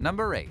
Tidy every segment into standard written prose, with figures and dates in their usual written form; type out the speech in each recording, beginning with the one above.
Number 8.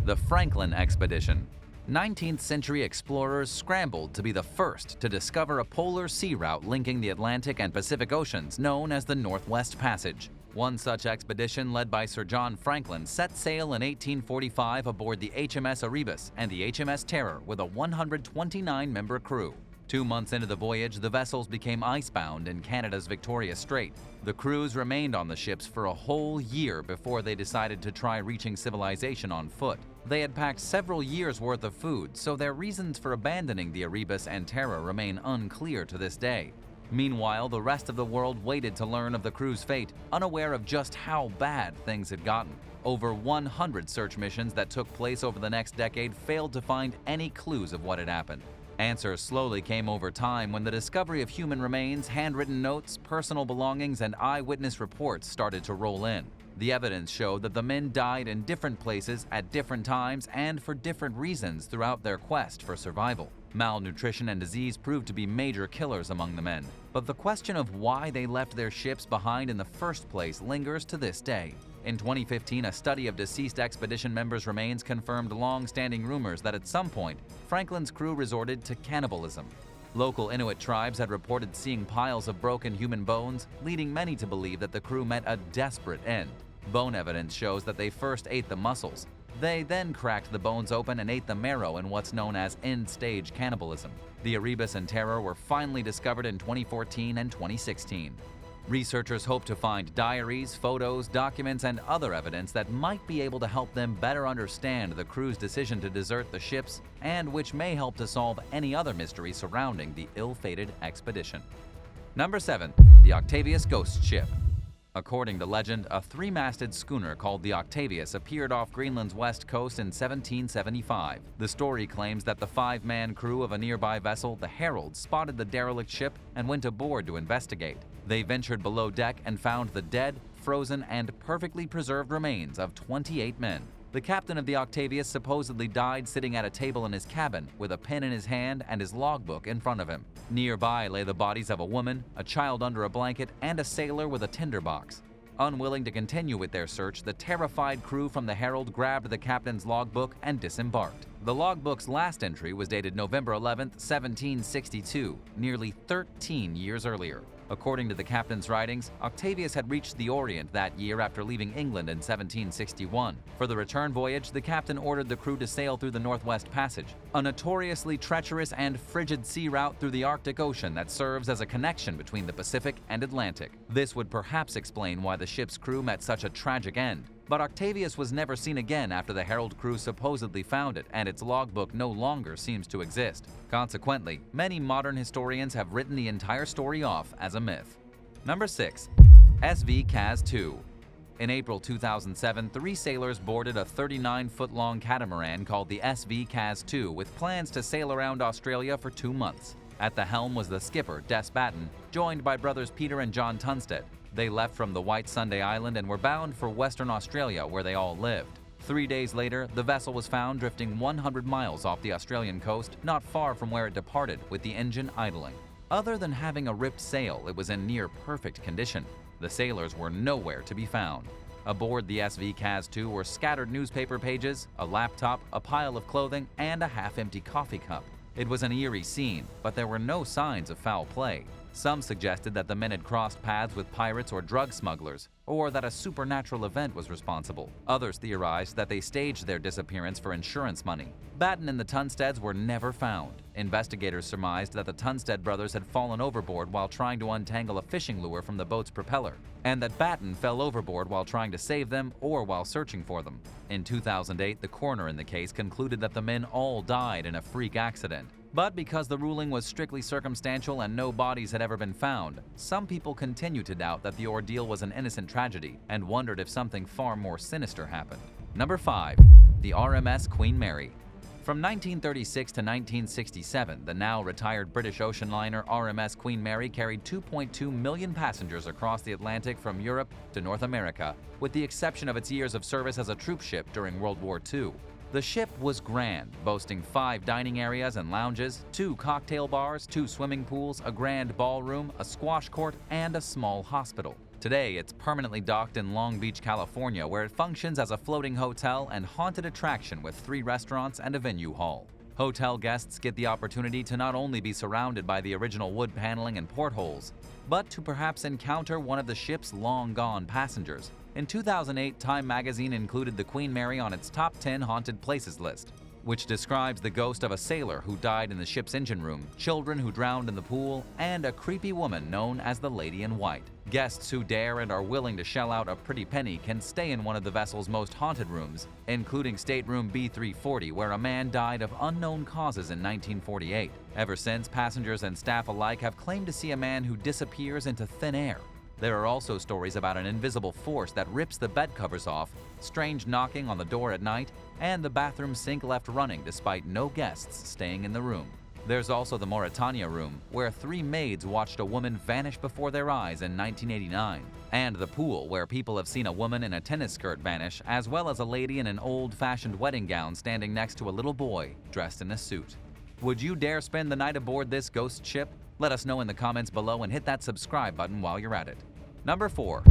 The Franklin Expedition. 19th century explorers scrambled to be the first to discover a polar sea route linking the Atlantic and Pacific Oceans known as the Northwest Passage. One such expedition, led by Sir John Franklin, set sail in 1845 aboard the HMS Erebus and the HMS Terror with a 129-member crew. 2 months into the voyage, the vessels became icebound in Canada's Victoria Strait. The crews remained on the ships for a whole year before they decided to try reaching civilization on foot. They had packed several years' worth of food, so their reasons for abandoning the Erebus and Terror remain unclear to this day. Meanwhile, the rest of the world waited to learn of the crew's fate, unaware of just how bad things had gotten. Over 100 search missions that took place over the next decade failed to find any clues of what had happened. Answers slowly came over time when the discovery of human remains, handwritten notes, personal belongings, and eyewitness reports started to roll in. The evidence showed that the men died in different places at different times and for different reasons throughout their quest for survival. Malnutrition and disease proved to be major killers among the men, but the question of why they left their ships behind in the first place lingers to this day. In 2015, a study of deceased expedition members' remains confirmed long-standing rumors that at some point, Franklin's crew resorted to cannibalism. Local Inuit tribes had reported seeing piles of broken human bones, leading many to believe that the crew met a desperate end. Bone evidence shows that they first ate the muscles. They then cracked the bones open and ate the marrow in what's known as end-stage cannibalism. The Erebus and Terror were finally discovered in 2014 and 2016. Researchers hope to find diaries, photos, documents, and other evidence that might be able to help them better understand the crew's decision to desert the ships, and which may help to solve any other mystery surrounding the ill-fated expedition. Number 7. The Octavias Ghost Ship. According to legend, a 3-masted schooner called the Octavias appeared off Greenland's west coast in 1775. The story claims that the 5-man crew of a nearby vessel, the Herald, spotted the derelict ship and went aboard to investigate. They ventured below deck and found the dead, frozen, and perfectly preserved remains of 28 men. The captain of the Octavias supposedly died sitting at a table in his cabin with a pen in his hand and his logbook in front of him. Nearby lay the bodies of a woman, a child under a blanket, and a sailor with a tinderbox. Unwilling to continue with their search, the terrified crew from the Herald grabbed the captain's logbook and disembarked. The logbook's last entry was dated November 11, 1762, nearly 13 years earlier. According to the captain's writings, Octavius had reached the Orient that year after leaving England in 1761. For the return voyage, the captain ordered the crew to sail through the Northwest Passage, a notoriously treacherous and frigid sea route through the Arctic Ocean that serves as a connection between the Pacific and Atlantic. This would perhaps explain why the ship's crew met such a tragic end. But Octavius was never seen again after the Herald crew supposedly found it, and its logbook no longer seems to exist. Consequently, many modern historians have written the entire story off as a myth. Number 6. SVCAST. In April 2007, 3 sailors boarded a 39-foot-long catamaran called the SVCAST with plans to sail around Australia for 2 months. At the helm was the skipper, Des Batten, joined by brothers Peter and John Tunstead. They left from the White Sunday Island and were bound for Western Australia, where they all lived. 3 days later, the vessel was found drifting 100 miles off the Australian coast, not far from where it departed, with the engine idling. Other than having a ripped sail, it was in near-perfect condition. The sailors were nowhere to be found. Aboard the SVCAST were scattered newspaper pages, a laptop, a pile of clothing, and a half-empty coffee cup. It was an eerie scene, but there were no signs of foul play. Some suggested that the men had crossed paths with pirates or drug smugglers, or that a supernatural event was responsible. Others theorized that they staged their disappearance for insurance money. Batten and the Tunsteads were never found. Investigators surmised that the Tunstead brothers had fallen overboard while trying to untangle a fishing lure from the boat's propeller, and that Batten fell overboard while trying to save them or while searching for them. In 2008, the coroner in the case concluded that the men all died in a freak accident. But because the ruling was strictly circumstantial and no bodies had ever been found, some people continue to doubt that the ordeal was an innocent tragedy and wondered if something far more sinister happened. Number 5. The RMS Queen Mary. From 1936 to 1967, the now retired British ocean liner RMS Queen Mary carried 2.2 million passengers across the Atlantic from Europe to North America, with the exception of its years of service as a troop ship during World War II. The ship was grand, boasting 5 dining areas and lounges, 2 cocktail bars, 2 swimming pools, a grand ballroom, a squash court, and a small hospital. Today, it's permanently docked in Long Beach, California, where it functions as a floating hotel and haunted attraction with 3 restaurants and a venue hall. Hotel guests get the opportunity to not only be surrounded by the original wood paneling and portholes, but to perhaps encounter one of the ship's long-gone passengers. In 2008, Time magazine included the Queen Mary on its top 10 haunted places list, which describes the ghost of a sailor who died in the ship's engine room, children who drowned in the pool, and a creepy woman known as the Lady in White. Guests who dare and are willing to shell out a pretty penny can stay in one of the vessel's most haunted rooms, including stateroom B340, where a man died of unknown causes in 1948. Ever since, passengers and staff alike have claimed to see a man who disappears into thin air. There are also stories about an invisible force that rips the bed covers off, strange knocking on the door at night, and the bathroom sink left running despite no guests staying in the room. There's also the Mauritania room, where 3 maids watched a woman vanish before their eyes in 1989, and the pool, where people have seen a woman in a tennis skirt vanish, as well as a lady in an old-fashioned wedding gown standing next to a little boy dressed in a suit. Would you dare spend the night aboard this ghost ship? Let us know in the comments below and hit that subscribe button while you're at it. Number 4.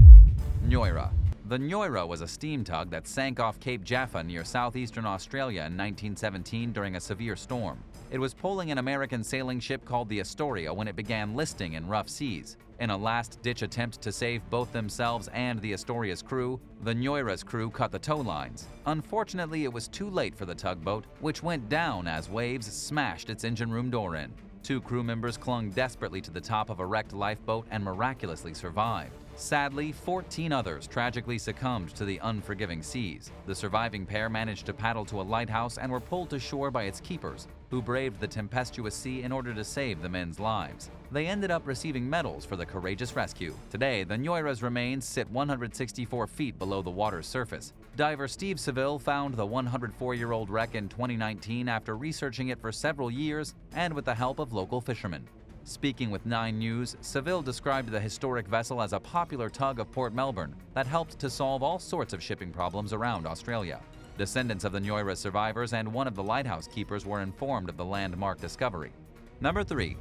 Nura. The Nura was a steam tug that sank off Cape Jaffa near southeastern Australia in 1917 during a severe storm. It was pulling an American sailing ship called the Astoria when it began listing in rough seas. In a last-ditch attempt to save both themselves and the Astoria's crew, the Nura's crew cut the tow lines. Unfortunately, it was too late for the tugboat, which went down as waves smashed its engine room door in. 2 crew members clung desperately to the top of a wrecked lifeboat and miraculously survived. Sadly, 14 others tragically succumbed to the unforgiving seas. The surviving pair managed to paddle to a lighthouse and were pulled to shore by its keepers, who braved the tempestuous sea in order to save the men's lives. They ended up receiving medals for the courageous rescue. Today, the Nura's remains sit 164 feet below the water's surface. Diver Steve Seville found the 104-year-old wreck in 2019 after researching it for several years and with the help of local fishermen. Speaking with 9 News, Seville described the historic vessel as a popular tug of Port Melbourne that helped to solve all sorts of shipping problems around Australia. Descendants of the Nura survivors and one of the lighthouse keepers were informed of the landmark discovery. Number 3.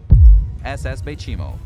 SS Baychimo.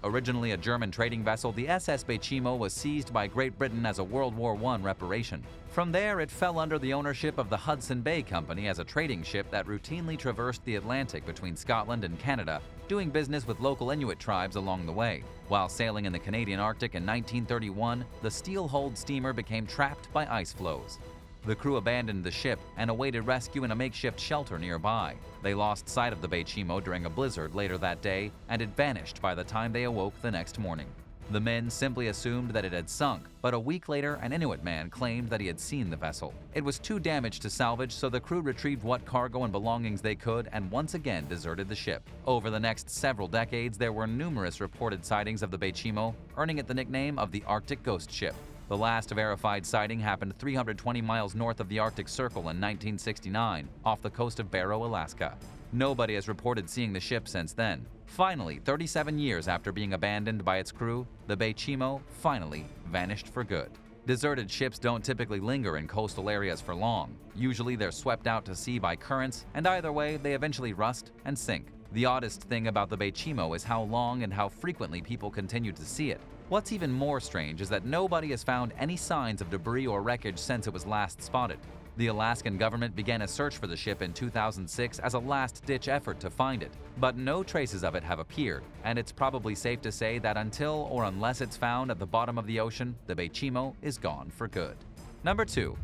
Originally a German trading vessel, the SS Baychimo was seized by Great Britain as a World War I reparation. From there, it fell under the ownership of the Hudson Bay Company as a trading ship that routinely traversed the Atlantic between Scotland and Canada, doing business with local Inuit tribes along the way. While sailing in the Canadian Arctic in 1931, the steel-hulled steamer became trapped by ice floes. The crew abandoned the ship and awaited rescue in a makeshift shelter nearby. They lost sight of the Baychimo during a blizzard later that day, and it vanished by the time they awoke the next morning. The men simply assumed that it had sunk, but a week later, an Inuit man claimed that he had seen the vessel. It was too damaged to salvage, so the crew retrieved what cargo and belongings they could and once again deserted the ship. Over the next several decades, there were numerous reported sightings of the Baychimo, earning it the nickname of the Arctic Ghost Ship. The last verified sighting happened 320 miles north of the Arctic Circle in 1969, off the coast of Barrow, Alaska. Nobody has reported seeing the ship since then. Finally, 37 years after being abandoned by its crew, the Baychimo finally vanished for good. Deserted ships don't typically linger in coastal areas for long. Usually they're swept out to sea by currents, and either way, they eventually rust and sink. The oddest thing about the Baychimo is how long and how frequently people continue to see it. What's even more strange is that nobody has found any signs of debris or wreckage since it was last spotted. The Alaskan government began a search for the ship in 2006 as a last-ditch effort to find it, but no traces of it have appeared, and it's probably safe to say that until or unless it's found at the bottom of the ocean, the Baychimo is gone for good. Number 2.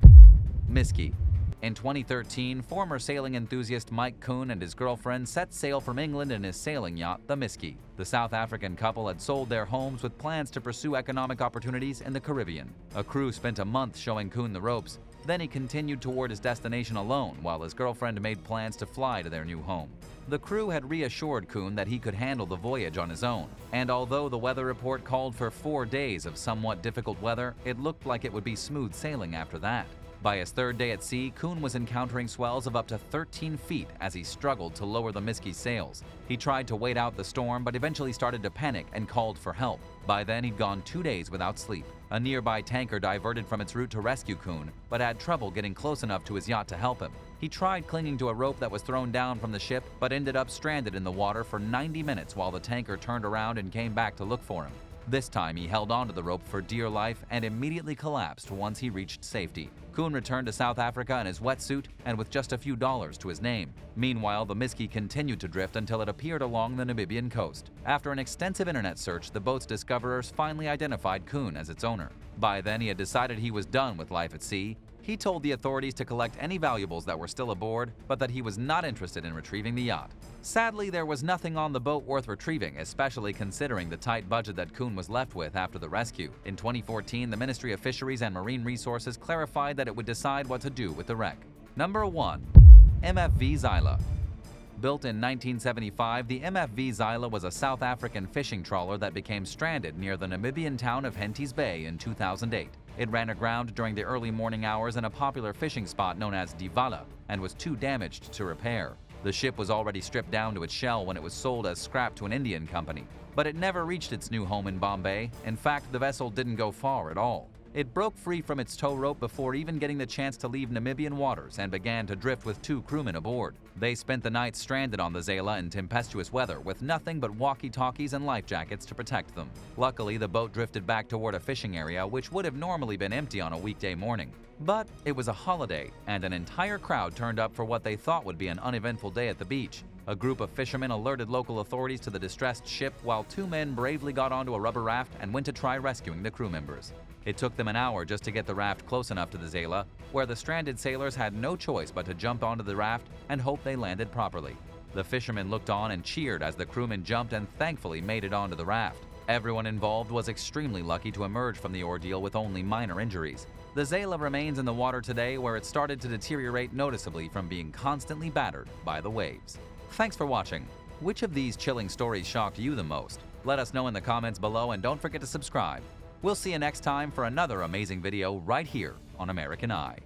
Miski. In 2013, former sailing enthusiast Mike Kuhn and his girlfriend set sail from England in his sailing yacht, the Miski. The South African couple had sold their homes with plans to pursue economic opportunities in the Caribbean. A crew spent a month showing Kuhn the ropes. Then he continued toward his destination alone, while his girlfriend made plans to fly to their new home. The crew had reassured Kuhn that he could handle the voyage on his own, and although the weather report called for 4 days of somewhat difficult weather, it looked like it would be smooth sailing after that. By his 3rd day at sea, Kuhn was encountering swells of up to 13 feet as he struggled to lower the Miski's sails. He tried to wait out the storm, but eventually started to panic and called for help. By then, he'd gone 2 days without sleep. A nearby tanker diverted from its route to rescue Kuhn, but had trouble getting close enough to his yacht to help him. He tried clinging to a rope that was thrown down from the ship, but ended up stranded in the water for 90 minutes while the tanker turned around and came back to look for him. This time he held onto the rope for dear life and immediately collapsed once he reached safety. Kuhn returned to South Africa in his wetsuit and with just a few dollars to his name. Meanwhile, the Miski continued to drift until it appeared along the Namibian coast. After an extensive internet search, the boat's discoverers finally identified Kuhn as its owner. By then, he had decided he was done with life at sea. He told the authorities to collect any valuables that were still aboard, but that he was not interested in retrieving the yacht. Sadly, there was nothing on the boat worth retrieving, especially considering the tight budget that Kuhn was left with after the rescue. In 2014, the Ministry of Fisheries and Marine Resources clarified that it would decide what to do with the wreck. Number 1. MFV Xyla. Built in 1975, the MFV Xyla was a South African fishing trawler that became stranded near the Namibian town of Henties Bay in 2008. It ran aground during the early morning hours in a popular fishing spot known as Xyla and was too damaged to repair. The ship was already stripped down to its shell when it was sold as scrap to an Indian company, but it never reached its new home in Bombay. In fact, the vessel didn't go far at all. It broke free from its tow rope before even getting the chance to leave Namibian waters and began to drift with 2 crewmen aboard. They spent the night stranded on the Xyla in tempestuous weather with nothing but walkie-talkies and life jackets to protect them. Luckily, the boat drifted back toward a fishing area which would have normally been empty on a weekday morning. But it was a holiday, and an entire crowd turned up for what they thought would be an uneventful day at the beach. A group of fishermen alerted local authorities to the distressed ship while 2 men bravely got onto a rubber raft and went to try rescuing the crew members. It took them an hour just to get the raft close enough to the Xyla, where the stranded sailors had no choice but to jump onto the raft and hope they landed properly. The fishermen looked on and cheered as the crewmen jumped and thankfully made it onto the raft. Everyone involved was extremely lucky to emerge from the ordeal with only minor injuries. The Xyla remains in the water today, where it started to deteriorate noticeably from being constantly battered by the waves. Thanks for watching. Which of these chilling stories shocked you the most? Let us know in the comments below, and don't forget to subscribe. We'll see you next time for another amazing video right here on American Eye.